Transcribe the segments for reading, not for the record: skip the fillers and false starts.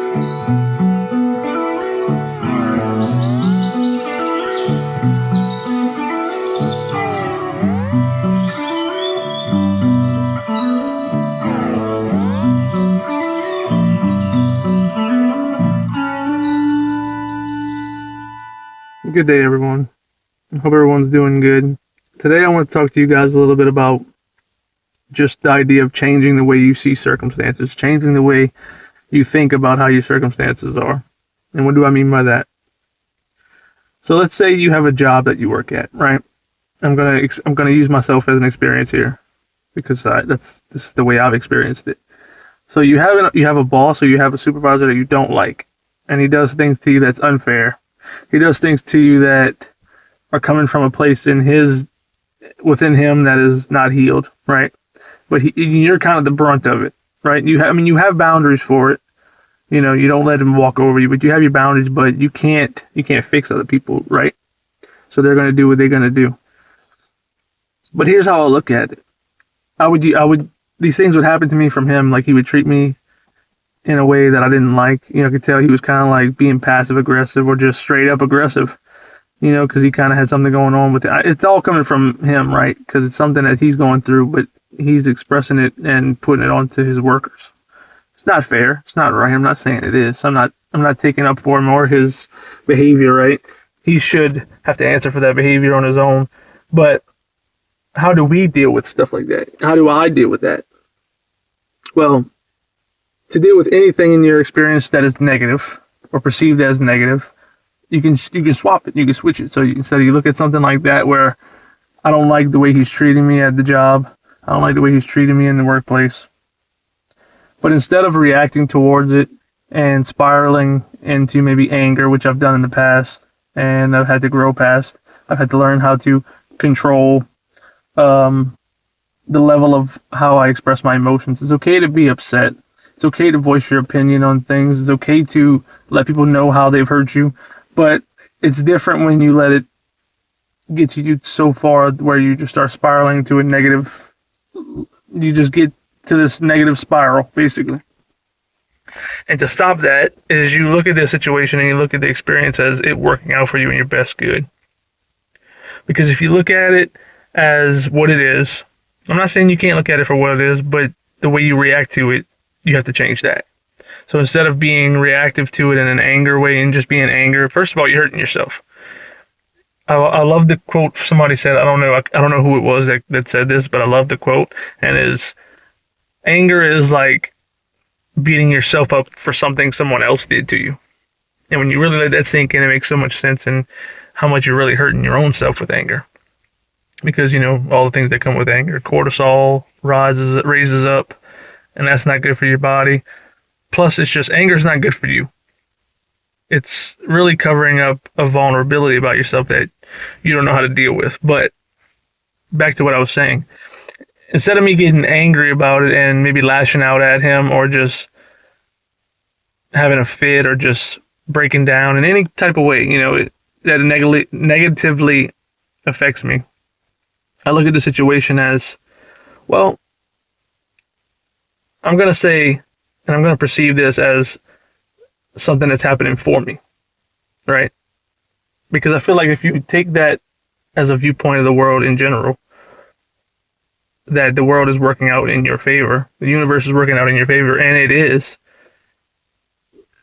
Good day, everyone. I hope everyone's doing good. Today, I want to talk to you guys a little bit about just the idea of changing the way you see circumstances, changing the way you think about how your circumstances are. And what do I mean by that? So let's say you have a job that you work at, right? I'm gonna use myself as an experience here because this is the way I've experienced it. So you have a boss or you have a supervisor that you don't like, and he does things to you that's unfair. He does things to you that are coming from a place within him that is not healed, right? But you're kind of the brunt of it, right? You have boundaries for it. You know, you don't let him walk over you, but you have your boundaries. But you can't fix other people, right? So they're gonna do what they're gonna do. But here's how I look at it. These things would happen to me from him, like he would treat me in a way that I didn't like. You know, I could tell he was kind of like being passive aggressive or just straight up aggressive. You know, because he kind of had something going on with it. It's all coming from him, right? Because it's something that he's going through, but he's expressing it and putting it onto his workers. It's not fair. It's not right. I'm not saying it is. I'm not taking up for him or his behavior, right? He should have to answer for that behavior on his own. But how do we deal with stuff like that? How do I deal with that? Well, to deal with anything in your experience that is negative or perceived as negative, you can swap it. You can switch it. So instead you look at something like that where I don't like the way he's treating me at the job. I don't like the way he's treating me in the workplace. But instead of reacting towards it and spiraling into maybe anger, which I've done in the past and I've had to grow past, I've had to learn how to control the level of how I express my emotions. It's okay to be upset. It's okay to voice your opinion on things. It's okay to let people know how they've hurt you. But it's different when you let it get you so far where you just start spiraling to a negative. You just get to this negative spiral, basically. And to stop that is you look at the situation and you look at the experience as it working out for you in your best good. Because if you look at it as what it is, I'm not saying you can't look at it for what it is, but the way you react to it, you have to change that. So instead of being reactive to it in an anger way and just being anger, first of all, you're hurting yourself. I love the quote somebody said. I don't know who it was that said this, but I love the quote. And anger is like beating yourself up for something someone else did to you. And when you really let that sink in, it makes so much sense in how much you're really hurting your own self with anger. Because, you know, all the things that come with anger, cortisol raises up, and that's not good for your body. Plus, it's just anger is not good for you. It's really covering up a vulnerability about yourself that you don't know how to deal with. But back to what I was saying. Instead of me getting angry about it and maybe lashing out at him or just having a fit or just breaking down in any type of way, you know, that negatively affects me, I look at the situation as, well, I'm going to say, and I'm going to perceive this as something that's happening for me, right? Because I feel like if you take that as a viewpoint of the world in general, that the world is working out in your favor, the universe is working out in your favor, and it is,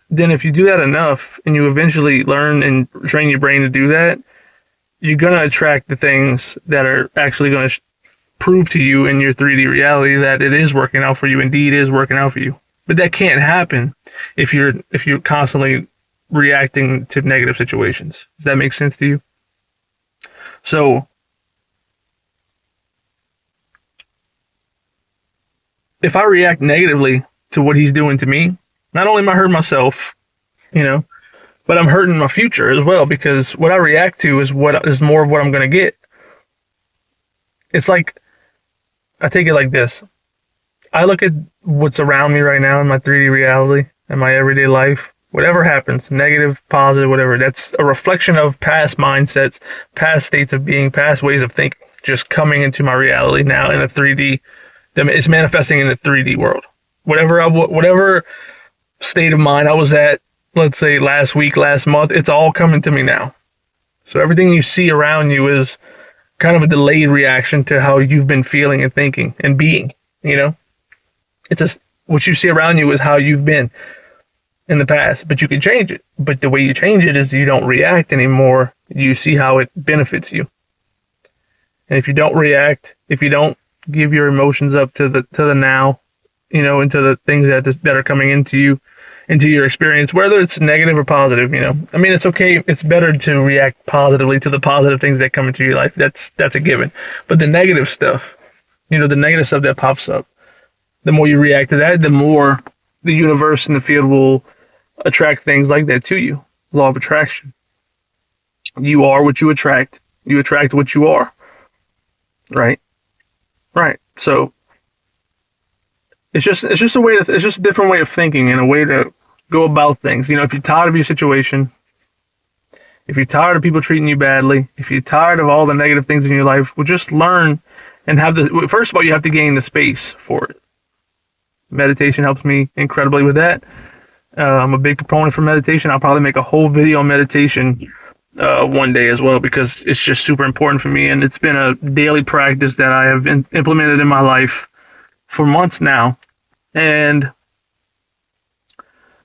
then if you do that enough and you eventually learn and train your brain to do that, you're going to attract the things that are actually going to prove to you in your 3D reality that it is working out for you, indeed is working out for you. But that can't happen if you're constantly reacting to negative situations. Does that make sense to you? So if I react negatively to what he's doing to me, not only am I hurting myself, you know, but I'm hurting my future as well, because what I react to is more of what I'm going to get. It's like, I take it like this. I look at what's around me right now in my 3D reality, in my everyday life. Whatever happens, negative, positive, whatever, that's a reflection of past mindsets, past states of being, past ways of thinking, just coming into my reality now in a 3D. It's manifesting in the 3D world. Whatever state of mind I was at, let's say last week, last month, it's all coming to me now. So everything you see around you is kind of a delayed reaction to how you've been feeling and thinking and being, you know? It's just what you see around you is how you've been in the past, but you can change it. But the way you change it is you don't react anymore. You see how it benefits you. And if you don't react, if you don't give your emotions up to the now, you know, into the things that are coming into you, into your experience, whether it's negative or positive, you know. I mean, it's okay. It's better to react positively to the positive things that come into your life. That's a given. But the negative stuff, you know, the negative stuff that pops up, the more you react to that, the more the universe and the field will attract things like that to you. Law of attraction. You are what you attract. You attract what you are. Right? Right. So it's just a different way of thinking and a way to go about things. You know, if you're tired of your situation, if you're tired of people treating you badly, if you're tired of all the negative things in your life, well, just learn and first of all, you have to gain the space for it. Meditation helps me incredibly with that. I'm a big proponent for meditation. I'll probably make a whole video on meditation one day as well, because it's just super important for me, and it's been a daily practice that I have implemented in my life for months now, and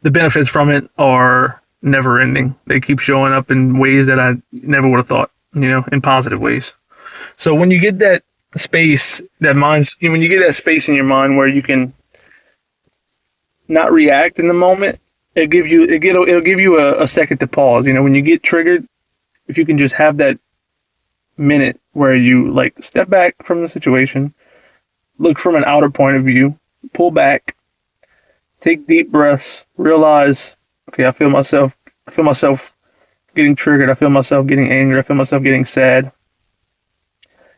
the benefits from it are never ending. They keep showing up in ways that I never would have thought, you know, in positive ways. So when you get that space, when you get that space in your mind where you can not react in the moment, it'll give you a second to pause. You know, when you get triggered, if you can just have that minute where you like step back from the situation, look from an outer point of view, pull back, take deep breaths, realize, okay, I feel myself getting triggered, I feel myself getting angry, I feel myself getting sad.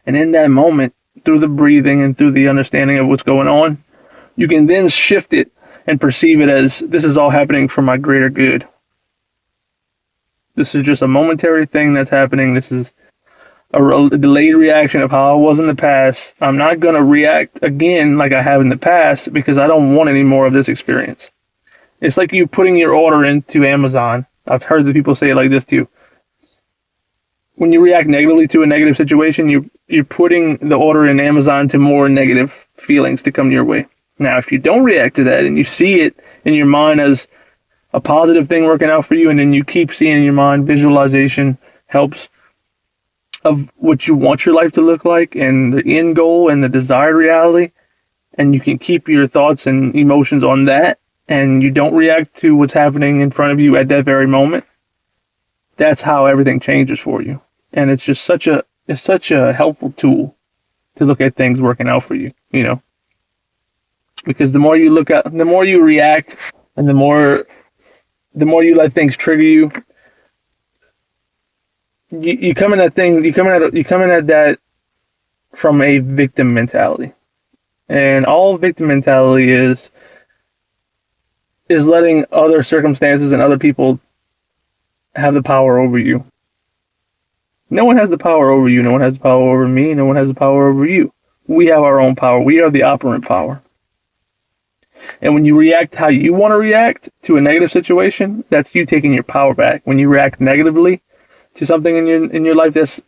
And in that moment, through the breathing and through the understanding of what's going on, you can then shift it and perceive it as, this is all happening for my greater good. This is just a momentary thing that's happening. This is a delayed reaction of how I was in the past. I'm not going to react again like I have in the past because I don't want any more of this experience. It's like you putting your order into Amazon. I've heard the people say it like this too. When you react negatively to a negative situation, you're putting the order in Amazon to more negative feelings to come your way. Now, if you don't react to that and you see it in your mind as a positive thing working out for you, and then you keep seeing in your mind, visualization helps of what you want your life to look like and the end goal and the desired reality, and you can keep your thoughts and emotions on that, and you don't react to what's happening in front of you at that very moment, that's how everything changes for you. And it's just such a helpful tool to look at things working out for you, you know. Because the more you react, and the more you let things trigger you, you come in at that from a victim mentality. And all victim mentality is letting other circumstances and other people have the power over you. No one has the power over you. No one has the power over me. No one has the power over you. We have our own power. We are the operant power. And when you react how you want to react to a negative situation, that's you taking your power back. When you react negatively to something in your life that's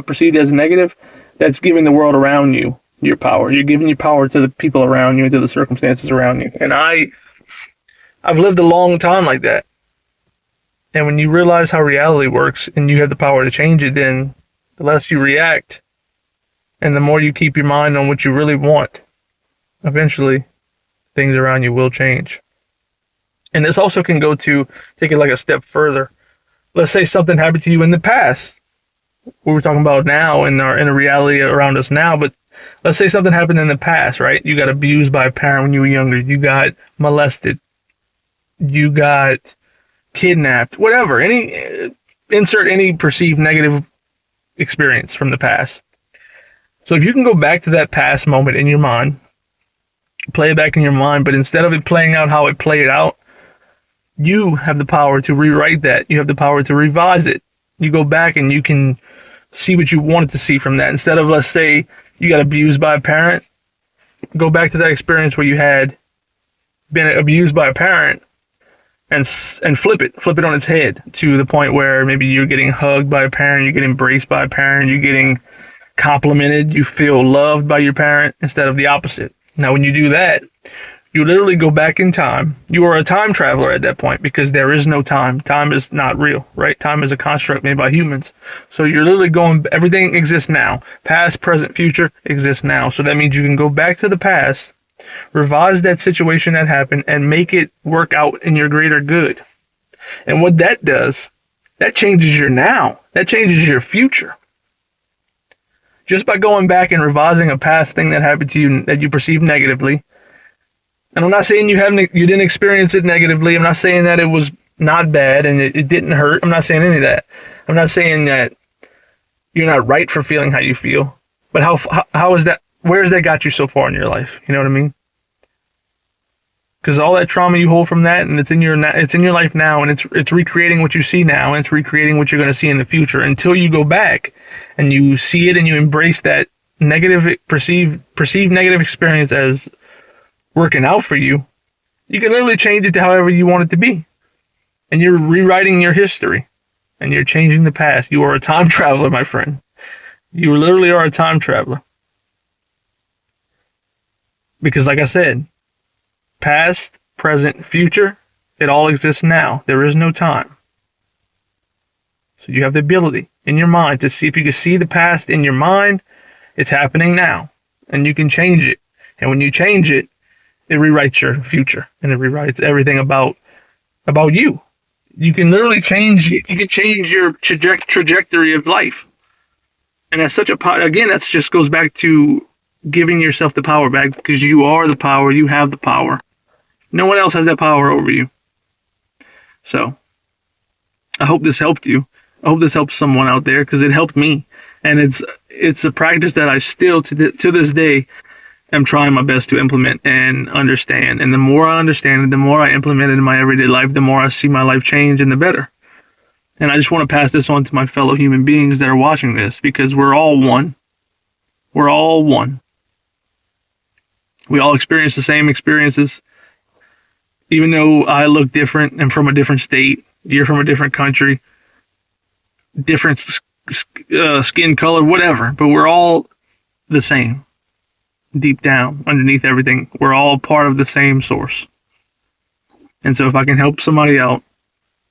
perceived as negative, that's giving the world around you your power. You're giving your power to the people around you and to the circumstances around you. And I've lived a long time like that. And when you realize how reality works and you have the power to change it, then the less you react and the more you keep your mind on what you really want, eventually things around you will change. And this also can go to take it like a step further. Let's say something happened to you in the past. We were talking about now in a reality around us now, but let's say something happened in the past, right? You got abused by a parent when you were younger. You got molested. You got kidnapped. Whatever. Insert any perceived negative experience from the past. So if you can go back to that past moment in your mind, play it back in your mind, but instead of it playing out how it played out, you have the power to rewrite that. You have the power to revise it. You go back and you can see what you wanted to see from that. Instead of, let's say, you got abused by a parent, go back to that experience where you had been abused by a parent and flip it on its head to the point where maybe you're getting hugged by a parent, you get embraced by a parent, you're getting complimented, you feel loved by your parent instead of the opposite. Now, when you do that, you literally go back in time. You are a time traveler at that point because there is no time. Time is not real, right? Time is a construct made by humans. So you're literally going, everything exists now. Past, present, future exists now. So that means you can go back to the past, revise that situation that happened, and make it work out in your greater good. And what that does, that changes your now. That changes your future. Just by going back and revising a past thing that happened to you that you perceived negatively. And I'm not saying you didn't experience it negatively. I'm not saying that it was not bad and it didn't hurt. I'm not saying any of that. I'm not saying that you're not right for feeling how you feel. But how is that? Where has that got you so far in your life? You know what I mean? Because all that trauma you hold from that, and it's in your life now, and it's recreating what you see now, and it's recreating what you're going to see in the future. Until you go back and you see it and you embrace that negative perceived negative experience as working out for you, you can literally change it to however you want it to be. And you're rewriting your history. And you're changing the past. You are a time traveler, my friend. You literally are a time traveler. Because like I said, past, present, future, it all exists now. There is no time. So you have the ability in your mind to see, if you can see the past in your mind, it's happening now. And you can change it. And when you change it, it rewrites your future, and it rewrites everything about you. You can literally change your trajectory of life. And that's such a again, that just goes back to giving yourself the power back, because you are the power, you have the power. No one else has that power over you. So, I hope this helped you. I hope this helps someone out there, because it helped me. And it's a practice that I still, to this day, am trying my best to implement and understand. And the more I understand it, the more I implement it in my everyday life, the more I see my life change and the better. And I just want to pass this on to my fellow human beings that are watching this, because we're all one. We're all one. We all experience the same experiences. Even though I look different and from a different state, you're from a different country, different skin color, whatever, but we're all the same. Deep down, underneath everything, we're all part of the same source. And so if I can help somebody out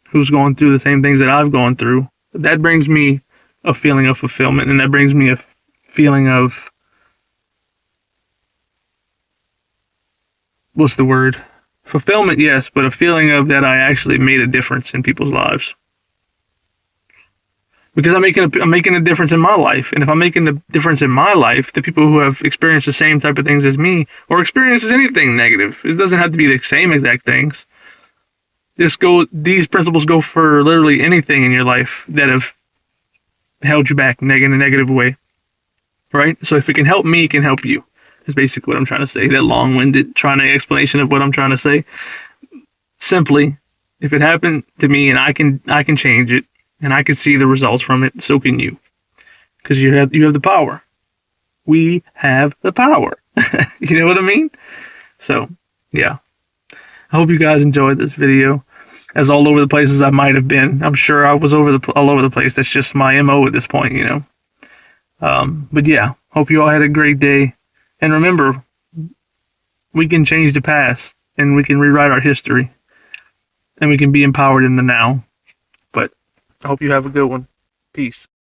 who's going through the same things that I've gone through, that brings me a feeling of fulfillment, and that brings me a feeling of, what's the word? Fulfillment, yes, but a feeling of that I actually made a difference in people's lives. Because I'm making a difference in my life. And if I'm making a difference in my life, the people who have experienced the same type of things as me, or experiences anything negative, it doesn't have to be the same exact things. These principles go for literally anything in your life that have held you back in a negative way. Right? So if it can help me, it can help you. That's basically what I'm trying to say. That long-winded explanation of what I'm trying to say. Simply, if it happened to me and I can change it, and I can see the results from it, so can you. Because you have the power. We have the power. You know what I mean? So, yeah. I hope you guys enjoyed this video. As all over the place as I might have been. I'm sure I was all over the place. That's just my MO at this point, you know. But yeah, hope you all had a great day. And remember, we can change the past, and we can rewrite our history. And we can be empowered in the now. I hope you have a good one. Peace.